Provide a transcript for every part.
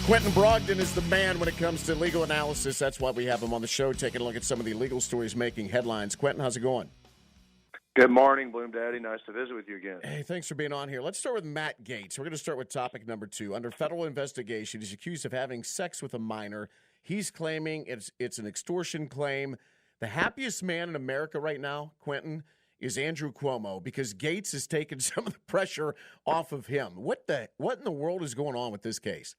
Quentin Brogdon is the man when it comes to legal analysis. That's why we have him on the show, taking a look at some of the legal stories making headlines. Quentin, how's it going? Good morning, Bloom Daddy. Nice to visit with you again. Hey, thanks for being on here. Let's start with Matt Gaetz. We're going to start with topic number 2. Under federal investigation, he's accused of having sex with a minor. He's claiming it's an extortion claim. The happiest man in America right now, Quentin, is Andrew Cuomo, because Gaetz has taken some of the pressure off of him. What in the world is going on with this case?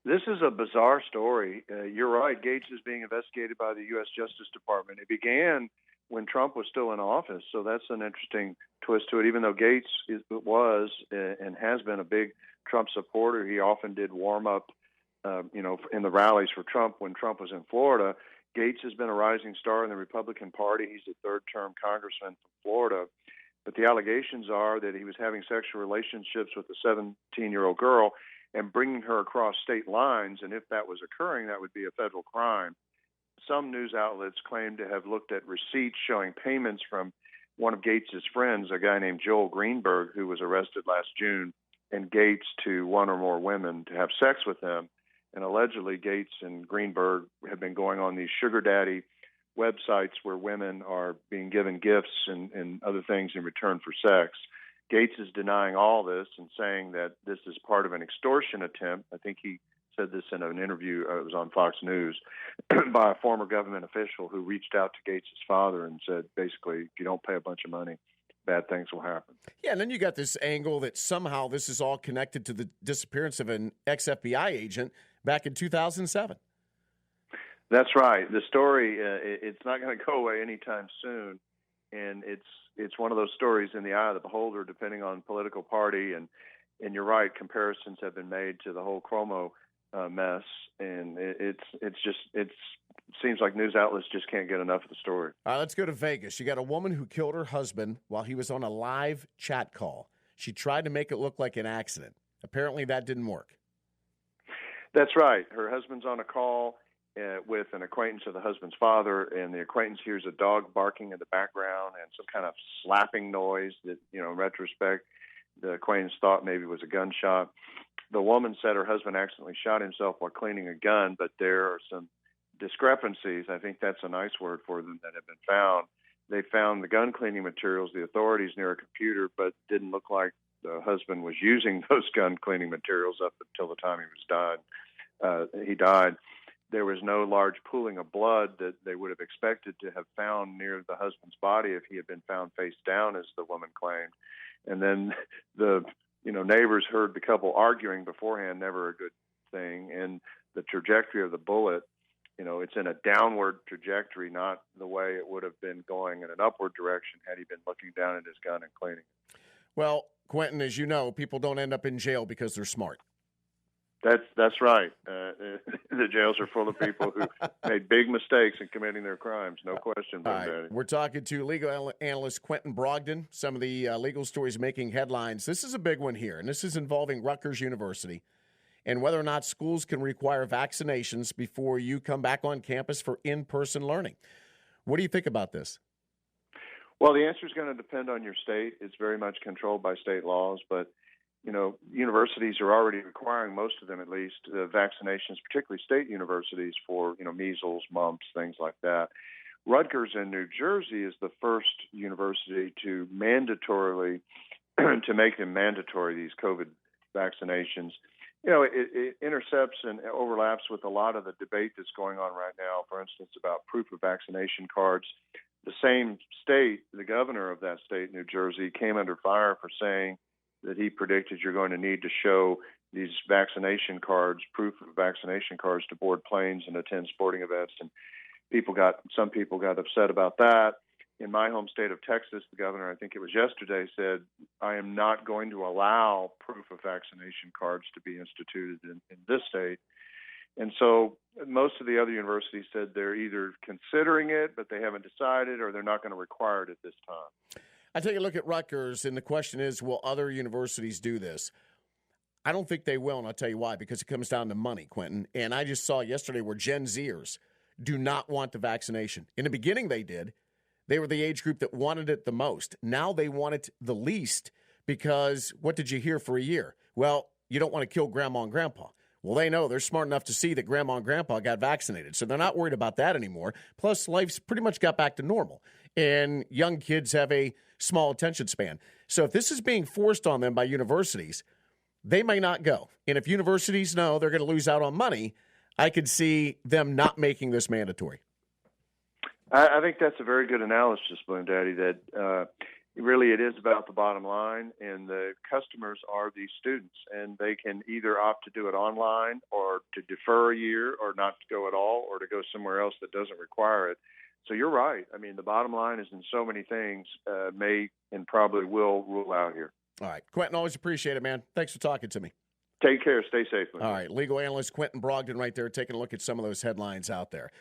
This is a bizarre story. You're right. Gaetz is being investigated by the U.S. Justice Department. It began when Trump was still in office, so that's an interesting twist to it. Even though Gaetz was and has been a big Trump supporter, he often did warm up, in the rallies for Trump when Trump was in Florida. Gaetz has been a rising star in the Republican Party. He's a third-term congressman from Florida. But the allegations are that he was having sexual relationships with a 17-year-old girl and bringing her across state lines, and if that was occurring, that would be a federal crime. Some news outlets claim to have looked at receipts showing payments from one of Gaetz's friends, a guy named Joel Greenberg, who was arrested last June, and Gaetz to one or more women to have sex with them. And allegedly, Gaetz and Greenberg have been going on these sugar daddy websites where women are being given gifts and other things in return for sex. Gaetz is denying all this and saying that this is part of an extortion attempt. I think he said this in an interview, it was on Fox News, by a former government official who reached out to Gaetz's father and said, basically, if you don't pay a bunch of money, bad things will happen. Yeah, and then you got this angle that somehow this is all connected to the disappearance of an ex-FBI agent back in 2007. That's right. The story, it's not going to go away anytime soon, and it's one of those stories in the eye of the beholder, depending on political party. And you're right, comparisons have been made to the whole Cuomo mess, and it seems like news outlets just can't get enough of the story. All right, let's go to Vegas. You got a woman who killed her husband while he was on a live chat call. She tried to make it look like an accident. Apparently that didn't work. That's right. Her husband's on a call with an acquaintance of the husband's father, and the acquaintance hears a dog barking in the background and some kind of slapping noise that, in retrospect, the acquaintance thought maybe was a gunshot. The woman said her husband accidentally shot himself while cleaning a gun, but there are some discrepancies. I think that's a nice word for them that have been found. They found the gun cleaning materials, the authorities, near a computer, but didn't look like the husband was using those gun cleaning materials up until the time he died. There was no large pooling of blood that they would have expected to have found near the husband's body if he had been found face down, as the woman claimed. And then the neighbors heard the couple arguing beforehand, never a good thing. And the trajectory of the bullet, it's in a downward trajectory, not the way it would have been going in an upward direction had he been looking down at his gun and cleaning it. Well, Quentin, as you know, people don't end up in jail because they're smart. That's right. The jails are full of people who made big mistakes in committing their crimes. No question about that. We're talking to legal analyst Quentin Brogdon. Some of the legal stories making headlines. This is a big one here, and this is involving Rutgers University and whether or not schools can require vaccinations before you come back on campus for in-person learning. What do you think about this? Well, the answer is going to depend on your state. It's very much controlled by state laws, but universities are already requiring, most of them at least, vaccinations, particularly state universities, for, measles, mumps, things like that. Rutgers in New Jersey is the first university to mandatorily, to make them mandatory, these COVID vaccinations. It intercepts and overlaps with a lot of the debate that's going on right now, for instance, about proof of vaccination cards. The same state, the governor of that state, New Jersey, came under fire for saying that he predicted you're going to need to show these vaccination cards, proof of vaccination cards, to board planes and attend sporting events. And some people got upset about that. In my home state of Texas, the governor, I think it was yesterday, said, I am not going to allow proof of vaccination cards to be instituted in this state. And so most of the other universities said they're either considering it, but they haven't decided, or they're not going to require it at this time. I take a look at Rutgers, and the question is, will other universities do this? I don't think they will, and I'll tell you why, because it comes down to money, Quentin. And I just saw yesterday where Gen Zers do not want the vaccination. In the beginning, they did. They were the age group that wanted it the most. Now they want it the least because what did you hear for a year? Well, you don't want to kill grandma and grandpa. Well, they know they're smart enough to see that grandma and grandpa got vaccinated, so they're not worried about that anymore. Plus, life's pretty much got back to normal, and young kids have a small attention span. So if this is being forced on them by universities, they may not go. And if universities know they're going to lose out on money, I could see them not making this mandatory. I think that's a very good analysis, Boone Daddy, that really it is about the bottom line, and the customers are the students, and they can either opt to do it online or to defer a year or not to go at all or to go somewhere else that doesn't require it. So you're right. I mean, the bottom line is in so many things may and probably will rule out here. All right. Quentin, always appreciate it, man. Thanks for talking to me. Take care. Stay safe. All right. Legal analyst Quentin Brogdon right there taking a look at some of those headlines out there.